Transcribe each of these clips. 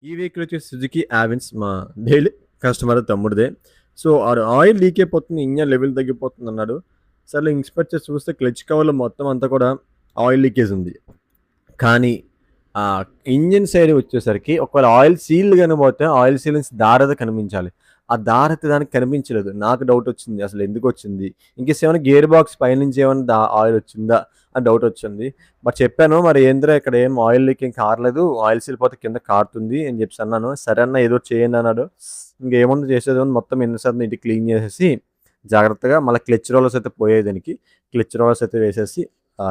ఈ వెహికల్ వచ్చేసి Suzuki Avenis మా డైలీ కస్టమర్ తమ్ముడిదే. సో, ఆడు ఆయిల్ లీక్ అయిపోతుంది. ఇంజిన్ లెవెల్ తగ్గిపోతుందన్నాడు. సర్లే ఇన్స్‌పెక్ట్ చేసి చూస్తే క్లచ్ కవర్‌లో మొత్తం అంతా కూడా ఆయిల్ లీకేజ్ ఉంది. కానీ ఆహ్, ఇంజిన్ సైడ్ వచ్చేసరికి ఒకవేళ ఆయిల్ సీల్డ్ గాని పోతే ఆయిల్ సీల్ నుంచి దారయితే కనిపించాలి. ఆ దారైతే దానికి కనిపించలేదు. నాకు డౌటొచ్చింది. అసలు ఎందుకొచ్చింది? ఇన్‌కేస్ ఏమైనా గేర్ బాక్స్ పైనుంచి ఏమన్నా ఆయిల్ వచ్చిందా? అని డౌటొచ్చింది. బట్ చెప్పాను మరి ఏందిరా ఇక్కడ ఏం ఆయిల్ లీక్ ఏం కారలేదు. ఆయిల్ సీల్ పోతే కింద కారుతుంది అని చెప్పేసి అన్నాను. సరే అన్న ఏదో ఒకటి చేయండి అన్నాడు. ఇంకేముంది చేసేదేముంది మొత్తం ఎన్ని నీట్‌గా క్లీన్ చేసేసి జాగ్రత్తగా మళ్ళా క్లచ్ రోలర్స్ అయితే పోయాయి దానికి. క్లచ్ రోలర్స్ అయితే వేసేసి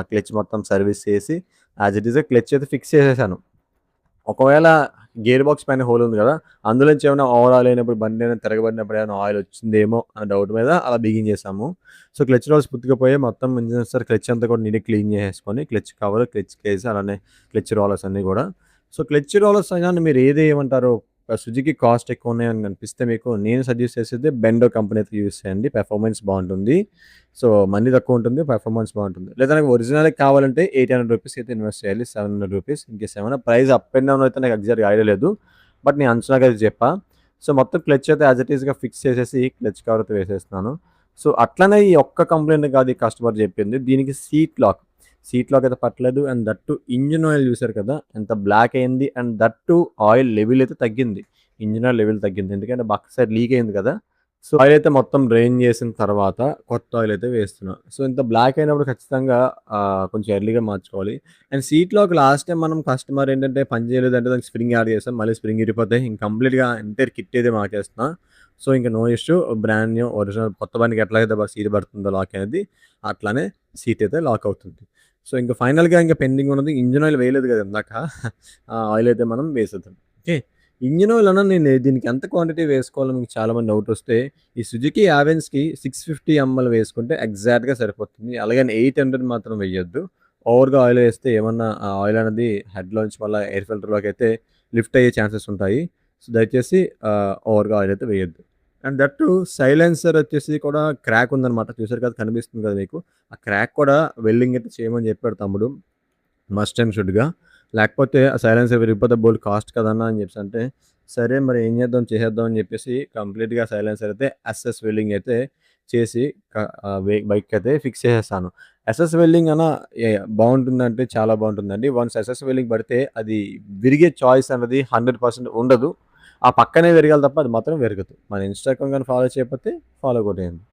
క్లచ్ మొత్తం సర్వీస్ చేసి యాజ్ ఇట్ ఈస్‌గా క్లచ్ అయితే ఫిక్స్ చేసేసాను. ఒకవేళ గేర్ బాక్స్ పైన హోల్ ఉంది గదా! అందులోంచి ఏమైనా ఓవర్ ఆయిల్ అయినప్పుడు బండి ఏమైనా తిరగబడినప్పుడు ఏమైనా ఆయిల్ వచ్చిందేమో అనే డౌట్ మీద అలా బిగించేసాము. సో, క్లచ్ రోల్స్ పూర్తిగా పోయాయి. మొత్తం ఇంజిన్ ఒకసారి క్లచ్ అంతా కూడా నీట్‌గా క్లీన్ చేసేసుకొని క్లచ్ కవర్, క్లచ్ కేస్ అలానే క్లచ్ రోలర్స్ అన్నీ గూడా. సో, క్లచ్ రోలర్స్ అయినా మీరు ఏది ఏమంటారు? సుజుకి కాస్ట్ ఎక్కువున్నాయని అనిపిస్తే మీకు నేను సజెస్ట్ చేసేది బెండో కంపెనీ అయితే యూజ్ చేయండి. పెర్ఫార్మెన్స్ బావుంటుంది. సో, మనీ తక్కువుంటుంది. పెర్ఫార్మెన్స్ బావుంటుంది. లేదా నాకు ఒరిజినలే కావాలంటే రూ. 800 అయితే ఇన్వెస్ట్ చేయాలి. రూ. 700 ఇన్‌కేస్ ఏమైనా ప్రైస్ అప్ అండ్ డౌన్ అయితే నాకు ఎగ్జాక్ట్‌గా ఐడియా లేదు. బట్ నేను అంచనాగా అయితే చెప్పా. సో, మొత్తం క్లచ్ అయితే యాజ్ ఇట్ ఈస్‌గా ఫిక్స్ చేసేసి క్లచ్ కవర్ అయితే వేసేస్తున్నాను. సో, అట్లనే ఈ ఒక్క కంప్లెయింట్ కాదు ఈ కస్టమర్ చెప్పింది. దీనికి సీట్ లాక్ అయితే పట్టలేదు. And that two engine oil చూసారు కదా! ఎంత బ్లాక్ అయింది. And that two oil level అయితే తగ్గింది. ఇంజిన్ ఆయిల్ లెవెల్ తగ్గింది. ఎందుకంటే పక్క సైడ్ లీక్ అయింది కదా! సో, ఆయిల్ అయితే మొత్తం డ్రైన్ చేసిన తర్వాత కొత్త ఆయిల్ అయితే వేస్తున్నా. సో, ఇంత బ్లాక్ అయినప్పుడు ఖచ్చితంగా కొంచెం ఎర్లీగా మార్చుకోవాలి. And seat lock last time మనం కస్టమర్ ఏంటంటే పని చేయలేదంటే దానికి స్ప్రింగ్ యాడ్ చేసాం. మళ్ళీ స్ప్రింగ్ ఇరిగిపోతే ఇంక కంప్లీట్‌గా ఎంటైర్ కిట్ అయితే మార్చేస్తున్నా. సో, ఇంక no issue brand new original కొత్త బండికి ఎట్లయితే సీట్ పడుతుందో లాక్ అనేది అట్లానే సీట్ అయితే లాక్ అవుతుంది. సో, ఇంక ఫైనల్‌గా ఇంక పెండింగ్ ఉన్నది ఇంజిన్ ఆయిల్ వేయలేదు కదా ఇందాక. ఆ ఆయిల్ అయితే మనం వేసేద్దాం. ఓకే. ఇంజిన్ ఆయిల్ అన్నా నేను దీనికి ఎంత క్వాంటిటీ వేసుకోవాలో మీకు చాలామంది డౌటొస్తే ఈ సుజుకి యావెన్స్‌కి 650 ఎంఎల్ వేసుకుంటే ఎగ్జాక్ట్‌గా సరిపోతుంది. అలాగని 800 మాత్రం వేయొద్దు. ఓవర్‌గా ఆయిల్ వేస్తే ఏమన్నా ఆ ఆయిల్ అనేది హెడ్‌లోంచి మళ్ళా ఎయిర్ ఫిల్టర్‌లోకైతే లిఫ్ట్ అయ్యే ఛాన్సెస్ ఉంటాయి. సో, దయచేసి ఓవర్‌గా ఆయిల్ అయితే వేయొద్దు. అండ్ దట్ టూ సైలెన్సర్ వచ్చేసి కూడా క్రాక్ ఉందనమాట. చూసారు కదా! కనిపిస్తుంది కదా మీకు. ఆ క్రాక్ కూడా వెల్డింగ్ అయితే చేయమని చెప్పాడు తమ్ముడు. మస్ట్ అండ్ షుడ్‌గా. లేకపోతే ఆ సైలెన్సర్ విరిగిపోతే బోలెడు కాస్ట్ కదన్నా అని చెప్పేసంటే, సరే మరి ఏం చేద్దాం చేసేద్దాం అని చెప్పేసి కంప్లీట్‌గా సైలెన్సర్ అయితే ఎస్ఎస్ వెల్డింగ్ అయితే చేసి బైక్‌కైతే ఫిక్స్ చేసేసాను. ఎస్ఎస్ వెల్డింగ్ ఎ బావుంటుందంటే చాలా బావుంటుందండి. వన్స్ ఎస్ఎస్ వెల్డింగ్ పడితే అది విరిగే చాయిస్ అన్నది 100% ఉండదు. ఆ పక్కనే విరగాలి తప్ప అది మాత్రం విరగదు. మన ఇన్‌స్టాగ్రామ్ గాని ఫాలో చేయకపోతే ఫాలో కొట్టేయండి.